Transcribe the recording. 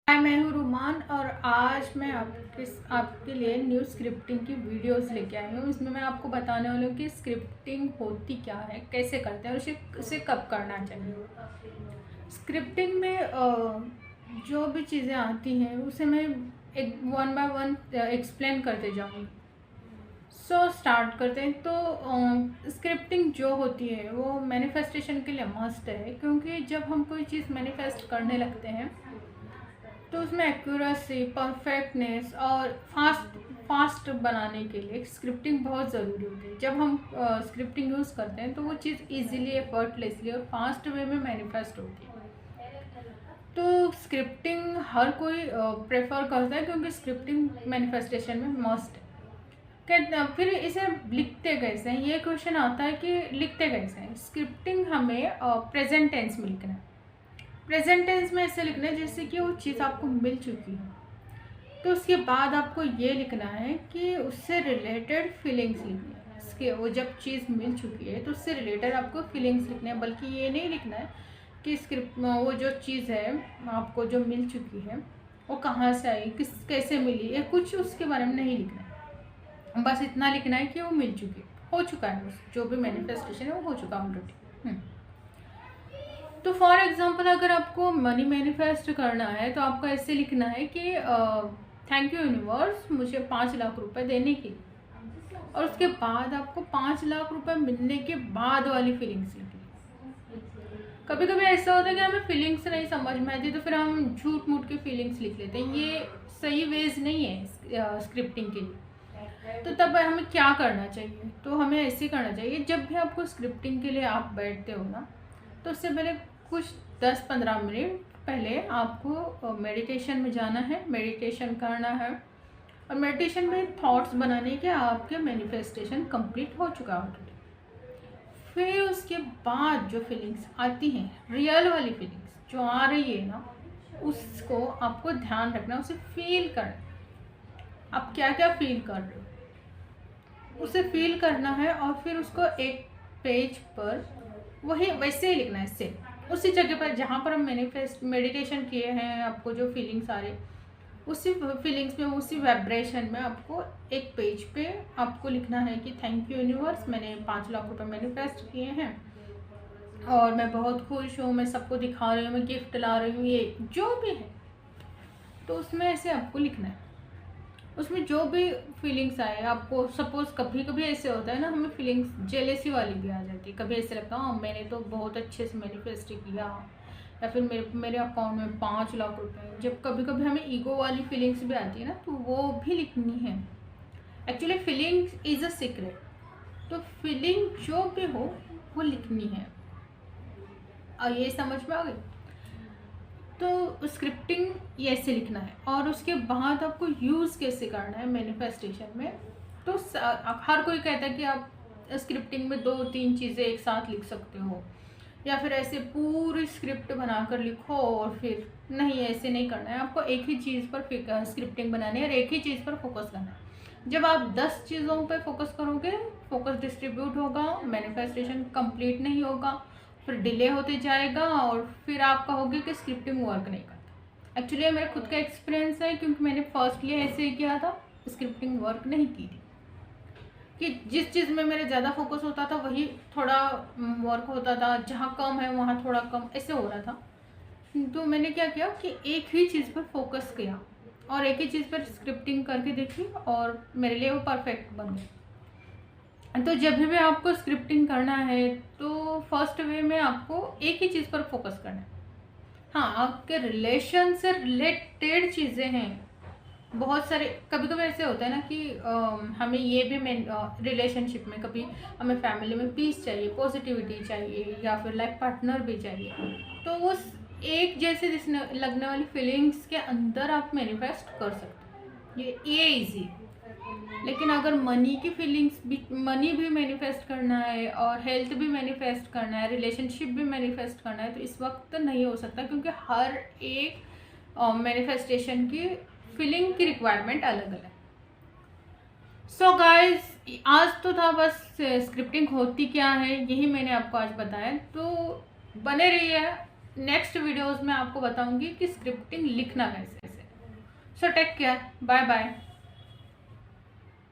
हाय, मैं हूँ रुमान और आज मैं आपके लिए न्यू स्क्रिप्टिंग की वीडियोस लेके आई हूँ। इसमें मैं आपको बताने वाली हूँ कि स्क्रिप्टिंग होती क्या है, कैसे करते हैं और उसे कब करना चाहिए। स्क्रिप्टिंग में जो भी चीज़ें आती हैं उसे मैं एक वन बाय वन एक्सप्लेन करते जाऊँगी। स्टार्ट करते हैं। तो स्क्रिप्टिंग जो होती है वो मैनिफेस्टेशन के लिए मस्ट है, क्योंकि जब हम कोई चीज़ मैनिफेस्ट करने लगते हैं तो उसमें एक्यूरेसी, परफेक्टनेस और फास्ट बनाने के लिए स्क्रिप्टिंग बहुत ज़रूरी होती है। जब हम स्क्रिप्टिंग यूज़ करते हैं तो वो चीज़ इजीली, एफर्टलेसली और फास्ट वे में मैनिफेस्ट होती है। तो स्क्रिप्टिंग हर कोई प्रेफर करता है, क्योंकि स्क्रिप्टिंग मैनिफेस्टेशन में मस्ट है। फिर इसे लिखते कैसे हैं, ये क्वेश्चन आता है कि लिखते कैसे हैं। स्क्रिप्टिंग हमें प्रेजेंट टेंस में लिखना है। प्रेजेंट टेंस में ऐसे लिखना है जैसे कि वो चीज़ आपको मिल चुकी है। तो उसके बाद आपको ये लिखना है कि उससे रिलेटेड फीलिंग्स लिखनी है। इसके वो जब चीज़ मिल चुकी है तो उससे रिलेटेड आपको फीलिंग्स लिखने हैं, बल्कि ये नहीं लिखना है कि स्क्रिप्ट वो जो चीज़ है आपको जो मिल चुकी है वो कहाँ से आई, कैसे मिली, या कुछ उसके बारे में नहीं लिखना है। बस इतना लिखना है कि वो मिल चुकी है, हो चुका है, जो भी मैनिफेस्टेशन है वो हो चुका ऑलरेडी। तो फॉर एग्जांपल अगर आपको मनी मैनिफेस्ट करना है तो आपको ऐसे लिखना है कि थैंक यू यूनिवर्स मुझे 5 लाख रुपए देने के लिए, और उसके बाद आपको 5 लाख रुपए मिलने के बाद वाली फीलिंग्स लिखनी। कभी कभी ऐसा होता है कि हमें फीलिंग्स नहीं समझ में आती तो फिर हम झूठ मूठ के फीलिंग्स लिख लेते हैं। ये सही वेज नहीं है स्क्रिप्टिंग के लिए। तो तब हमें क्या करना चाहिए, तो हमें ऐसे करना चाहिए, जब भी आपको स्क्रिप्टिंग के लिए आप बैठते हो ना, तो उससे पहले कुछ 10-15 मिनट पहले आपको मेडिटेशन में जाना है, मेडिटेशन करना है। और मेडिटेशन में थॉट्स बनाने के आपके मैनिफेस्टेशन कंप्लीट हो चुका है ऑलरेडी। फिर उसके बाद जो फीलिंग्स आती हैं, रियल वाली फीलिंग्स जो आ रही है ना, उसको आपको ध्यान रखना, उसे फील करना। आप क्या क्या फील कर रहे हो उसे फील करना है, और फिर उसको एक पेज पर वही वैसे ही लिखना है, सेम उसी जगह पर जहाँ पर हम मेडिटेशन किए हैं। आपको जो फीलिंग्स आ रही उसी फीलिंग्स में, उसी वाइब्रेशन में आपको एक पेज पे आपको लिखना है कि थैंक यू यूनिवर्स, मैंने 5 लाख रुपए मैनिफेस्ट किए हैं और मैं बहुत खुश हूँ, मैं सबको दिखा रही हूँ, मैं गिफ्ट ला रही हूँ, ये जो भी है। तो उसमें ऐसे आपको लिखना है। उसमें जो भी फीलिंग्स आए आपको, सपोज कभी कभी ऐसे होता है ना, हमें फीलिंग्स जेलेसी वाली भी आ जाती है। कभी ऐसे लगता है हाँ मैंने तो बहुत अच्छे से मैनिफेस्ट किया, या फिर मेरे अकाउंट में 5 लाख रुपए। जब कभी कभी हमें ईगो वाली फीलिंग्स भी आती है ना, तो वो भी लिखनी है। Actually feelings is a secret. तो फीलिंग जो भी हो वो लिखनी है। और ये समझ में आ गई। तो स्क्रिप्टिंग ऐसे लिखना है, और उसके बाद आपको यूज़ कैसे करना है मैनिफेस्टेशन में। तो हर कोई कहता है कि आप स्क्रिप्टिंग में 2-3 चीज़ें एक साथ लिख सकते हो, या फिर ऐसे पूरी स्क्रिप्ट बनाकर लिखो। और फिर नहीं, ऐसे नहीं करना है। आपको एक ही चीज़ पर स्क्रिप्टिंग बनानी है और एक ही चीज़ पर फोकस करना है। जब आप 10 चीज़ों पर फोकस करोगे, फोकस डिस्ट्रीब्यूट होगा, मैनिफेस्टेशन कंप्लीट नहीं होगा, फिर डिले होते जाएगा, और फिर आप कहोगे कि स्क्रिप्टिंग वर्क नहीं करता। एक्चुअली मेरा खुद का एक्सपीरियंस है, क्योंकि मैंने फर्स्टली ऐसे ही किया था, स्क्रिप्टिंग वर्क नहीं की थी। कि जिस चीज़ में मेरे ज़्यादा फोकस होता था वही थोड़ा वर्क होता था, जहाँ कम है वहाँ थोड़ा कम, ऐसे हो रहा था। तो मैंने क्या किया कि एक ही चीज़ पर फोकस किया और एक ही चीज़ पर स्क्रिप्टिंग करके देखी, और मेरे लिए वो परफेक्ट बन गई। तो जब भी आपको स्क्रिप्टिंग करना है तो फर्स्ट वे में आपको एक ही चीज़ पर फोकस करना है। हाँ, आपके रिलेशन से रिलेटेड चीज़ें हैं बहुत सारे। कभी कभी ऐसे होता है ना कि हमें ये भी रिलेशनशिप में कभी हमें फैमिली में पीस चाहिए, पॉजिटिविटी चाहिए, या फिर लाइफ पार्टनर भी चाहिए। तो उस एक जैसे लगने वाली फीलिंग्स के अंदर आप मैनिफेस्ट कर सकते हैं, ये इजी। लेकिन अगर मनी की फीलिंग्स भी, मनी भी मैनिफेस्ट करना है और हेल्थ भी मैनिफेस्ट करना है, रिलेशनशिप भी मैनिफेस्ट करना है, तो इस वक्त नहीं हो सकता, क्योंकि हर एक मैनिफेस्टेशन की फीलिंग की रिक्वायरमेंट अलग अलग है। सो गाइस, आज तो था बस स्क्रिप्टिंग होती क्या है यही मैंने आपको आज बताया। तो बने रहिए, नेक्स्ट वीडियोस में आपको बताऊंगी कि स्क्रिप्टिंग लिखना कैसे। So take care, bye bye.